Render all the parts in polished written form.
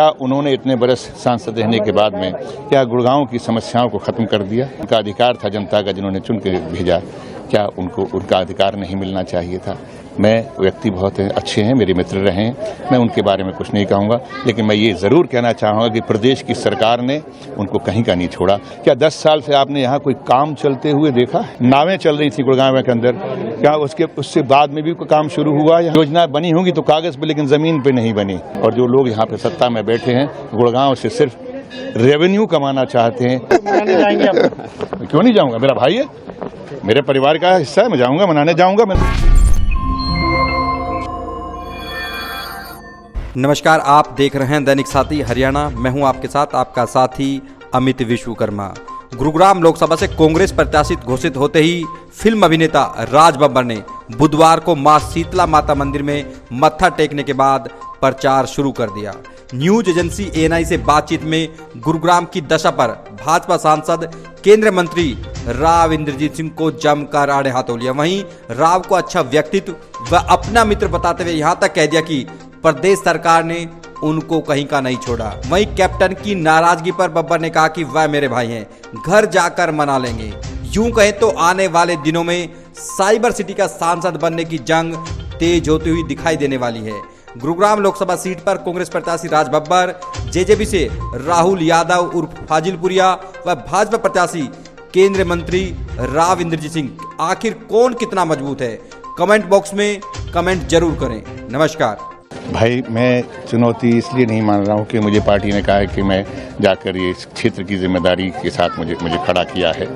क्या उन्होंने इतने बरस सांसद रहने के बाद में क्या गुड़गांव की समस्याओं को खत्म कर दिया? उनका अधिकार था जनता का, जिन्होंने चुन के भेजा, क्या उनको उनका अधिकार नहीं मिलना चाहिए था? मैं व्यक्ति बहुत अच्छे हैं, मेरे मित्र रहे हैं, मैं उनके बारे में कुछ नहीं कहूँगा, लेकिन मैं ये ज़रूर कहना चाहूँगा कि प्रदेश की सरकार ने उनको कहीं का नहीं छोड़ा। क्या 10 साल से आपने यहाँ कोई काम चलते हुए देखा? नावें चल रही थी गुड़गांव के अंदर, क्या उससे बाद में भी कोई काम शुरू हुआ? योजना बनी होंगी तो कागज़ पे, लेकिन ज़मीन पे नहीं बनी। और जो लोग यहाँ पे सत्ता में बैठे हैं, गुड़गांव से सिर्फ रेवेन्यू कमाना चाहते हैं। क्यों नहीं जाऊँगा? मेरा भाई है, मेरे परिवार का हिस्सा है, मैं जाऊँगा, मनाने जाऊँगा। मैं नमस्कार, आप देख रहे हैं दैनिक साथी हरियाणा। मैं हूं आपके साथ आपका साथी अमित विश्वकर्मा। गुरुग्राम लोकसभा से कांग्रेस प्रत्याशी घोषित होते ही फिल्म अभिनेता राज बब्बर ने बुधवार को मां शीतला माता मंदिर में मत्था टेकने के बाद प्रचार शुरू कर दिया। न्यूज एजेंसी एएनआई से बातचीत में गुरुग्राम की दशा पर भाजपा सांसद केंद्रीय मंत्री राव इंद्रजीत सिंह को जमकर आड़े हाथों लिया। वहीं राव को अच्छा व्यक्तित्व व अपना मित्र बताते हुए यहां तक कह दिया कि प्रदेश सरकार ने उनको कहीं का नहीं छोड़ा। वहीं कैप्टन की नाराजगी पर बब्बर ने कहा कि वह मेरे भाई हैं, घर जाकर मना लेंगे। यूं कहें तो आने वाले दिनों में साइबर सिटी का सांसद बनने की जंग तेज होती हुई दिखाई देने वाली है। गुरुग्राम लोकसभा सीट पर कांग्रेस प्रत्याशी राज बब्बर, जेजेपी से राहुल यादव उर्फ फाजिलपुरिया व भाजपा प्रत्याशी केंद्रीय मंत्री राव इंद्रजीत सिंह, आखिर कौन कितना मजबूत है? कमेंट बॉक्स में कमेंट जरूर करें। नमस्कार भाई, मैं चुनौती इसलिए नहीं मान रहा हूँ कि मुझे पार्टी ने कहा है कि मैं जाकर ये इस क्षेत्र की जिम्मेदारी के साथ मुझे खड़ा किया है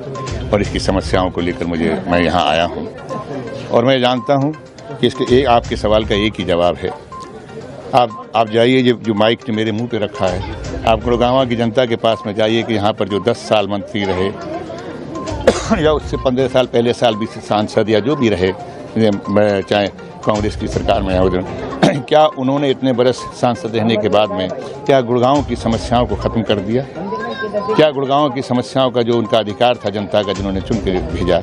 और इसकी समस्याओं को लेकर मैं यहाँ आया हूँ। और मैं जानता हूँ कि इसके आपके सवाल का एक ही जवाब है। आप जाइए, जो माइक मेरे मुंह पे रखा है, आप गुड़गांव की जनता के पास में जाइए कि यहाँ पर जो 10 साल मंत्री रहे या उससे 15 साल पहले साल भी सांसद या जो भी रहे, चाहे कांग्रेस की सरकार में हो, क्या उन्होंने इतने बरस सांसद रहने के बाद में क्या गुड़गांव की समस्याओं को ख़त्म कर दिया? क्या गुड़गांव की समस्याओं का जो उनका अधिकार था जनता का, जिन्होंने चुन के भेजा,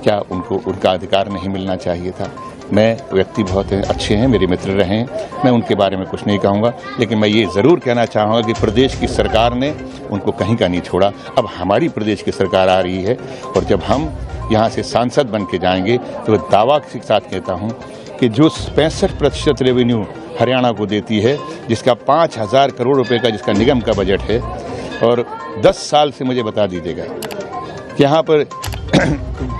क्या उनको उनका अधिकार नहीं मिलना चाहिए था? मैं व्यक्ति बहुत अच्छे हैं, मेरे मित्र रहे हैं, मैं उनके बारे में कुछ नहीं कहूँगा, लेकिन मैं ये ज़रूर कहना चाहूँगा कि प्रदेश की सरकार ने उनको कहीं का नहीं छोड़ा। अब हमारी प्रदेश की सरकार आ रही है और जब हम यहाँ से सांसद बन के जाएंगे तो दावा के साथ कहता हूँ कि जो 65% रेवेन्यू हरियाणा को देती है, जिसका 5,000 करोड़ रुपए का जिसका निगम का बजट है, और 10 साल से मुझे बता दीजिएगा कि यहाँ पर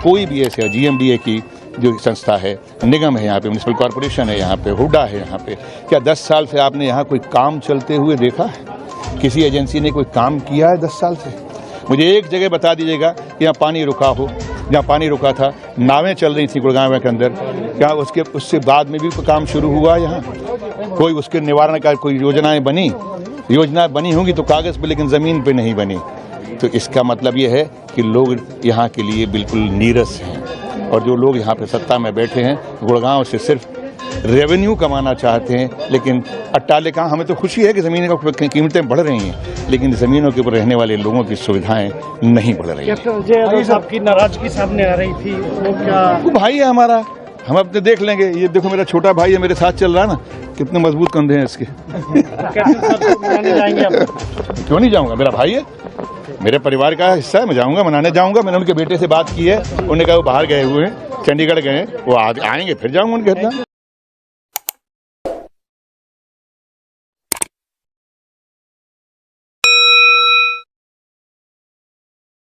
कोई भी ऐसे GMDA की जो संस्था है, निगम है, यहाँ पे म्यूनिसिपल कॉरपोरेशन है, यहाँ पे हुडा है, यहाँ पे क्या 10 साल से आपने यहाँ कोई काम चलते हुए देखा है? किसी एजेंसी ने कोई काम किया है 10 साल से? मुझे एक जगह बता दीजिएगा कि यहाँ पानी रुका हो। जहाँ पानी रुका था, नावें चल रही थी गुड़गांव के अंदर, क्या उससे बाद में भी कोई काम शुरू हुआ? यहाँ कोई उसके निवारण का कोई योजना बनी होंगी तो कागज़ पे, लेकिन ज़मीन पे नहीं बनी। तो इसका मतलब ये है कि लोग यहाँ के लिए बिल्कुल नीरस हैं। और जो लोग यहाँ पे सत्ता में बैठे हैं, गुड़गांव से सिर्फ रेवेन्यू कमाना चाहते हैं, लेकिन अट्टालिका, हमें तो खुशी है कि ज़मीन की कीमतें बढ़ रही हैं, लेकिन ज़मीनों के ऊपर रहने वाले लोगों की सुविधाएं नहीं बढ़ रही हैं। आपकी नाराजगी सामने आ रही थी, वो भाई है हमारा, हम अपने देख लेंगे। ये देखो, मेरा छोटा भाई है, मेरे साथ चल रहा है ना, कितने मजबूत कंधे हैं इसके। क्यों नहीं जाऊँगा? मेरा भाई है, मेरे परिवार का हिस्सा है, मैं जाऊँगा, मनाने जाऊँगा। मैंने उनके बेटे से बात की है, उन्होंने कहा वो बाहर गए हुए हैं, चंडीगढ़ गए हैं, वो आएंगे फिर जाऊँगा उनके साथ।